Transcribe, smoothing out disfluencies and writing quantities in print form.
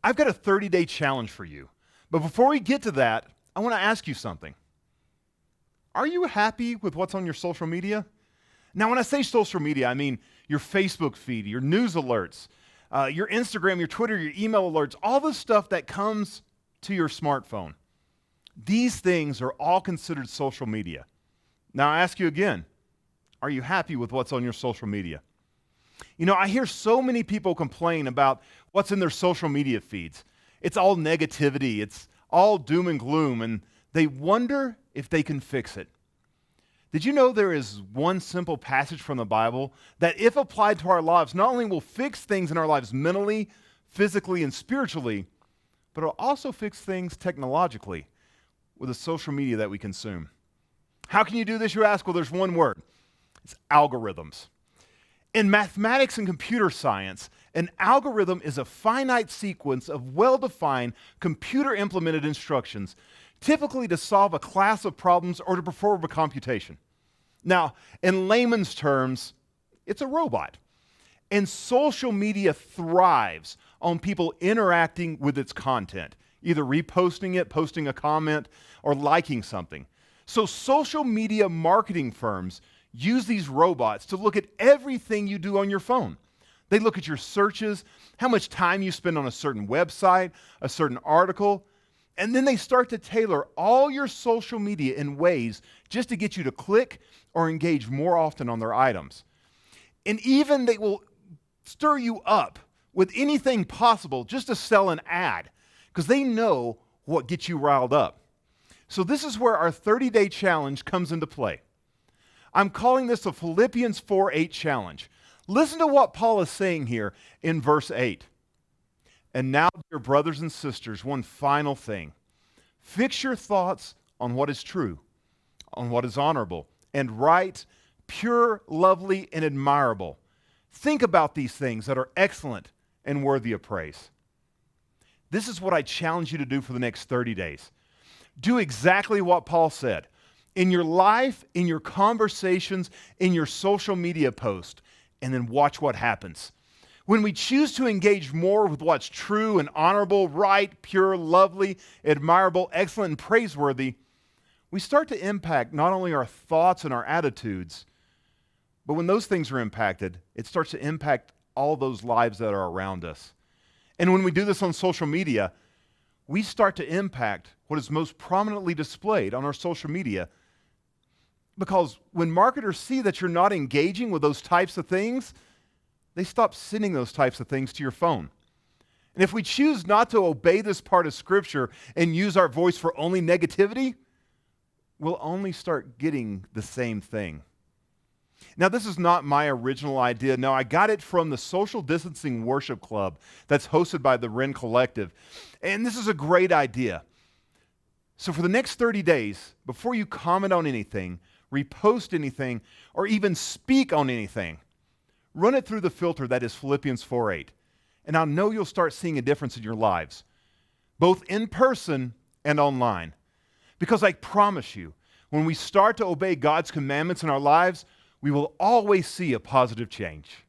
I've got a 30-day challenge for you. But before we get to that, I want to ask you something. Are you happy with what's on your social media? Now, when I say social media, I mean your Facebook feed, your news alerts, your Instagram, your Twitter, your email alerts, all the stuff that comes to your smartphone. These things are all considered social media. Now, I ask you again, are you happy with what's on your social media? You know, I hear so many people complain about what's in their social media feeds. It's all negativity, it's all doom and gloom, and they wonder if they can fix it. Did you know there is one simple passage from the Bible that, if applied to our lives, not only will fix things in our lives mentally, physically, and spiritually, but it'll also fix things technologically with the social media that we consume? How can you do this, you ask? Well, there's one word. It's algorithms. In mathematics and computer science, an algorithm is a finite sequence of well-defined, computer-implemented instructions, typically to solve a class of problems or to perform a computation. Now, in layman's terms, it's a robot. And social media thrives on people interacting with its content, either reposting it, posting a comment, or liking something. So social media marketing firms use these robots to look at everything you do on your phone. They look at your searches, how much time you spend on a certain website, a certain article, and then they start to tailor all your social media in ways just to get you to click or engage more often on their items. And even they will stir you up with anything possible just to sell an ad, because they know what gets you riled up. So this is where our 30-day challenge comes into play. I'm calling this a Philippians 4:8 challenge. Listen to what Paul is saying here in verse 8. And now, dear brothers and sisters, one final thing. Fix your thoughts on what is true, on what is honorable, and right, pure, lovely, and admirable. Think about these things that are excellent and worthy of praise. This is what I challenge you to do for the next 30 days. Do exactly what Paul said. In your life, in your conversations, in your social media post, and then watch what happens. When we choose to engage more with what's true and honorable, right, pure, lovely, admirable, excellent, and praiseworthy, we start to impact not only our thoughts and our attitudes, but when those things are impacted, it starts to impact all those lives that are around us. And when we do this on social media, we start to impact what is most prominently displayed on our social media. Because when marketers see that you're not engaging with those types of things, they stop sending those types of things to your phone. And if we choose not to obey this part of Scripture and use our voice for only negativity, we'll only start getting the same thing. Now, this is not my original idea. No, I got it from the Social Distancing Worship Club that's hosted by the Wren Collective. And this is a great idea. So for the next 30 days, before you comment on anything, repost anything, or even speak on anything, run it through the filter that is Philippians 4:8. And I know you'll start seeing a difference in your lives, both in person and online. Because I promise you, when we start to obey God's commandments in our lives, we will always see a positive change.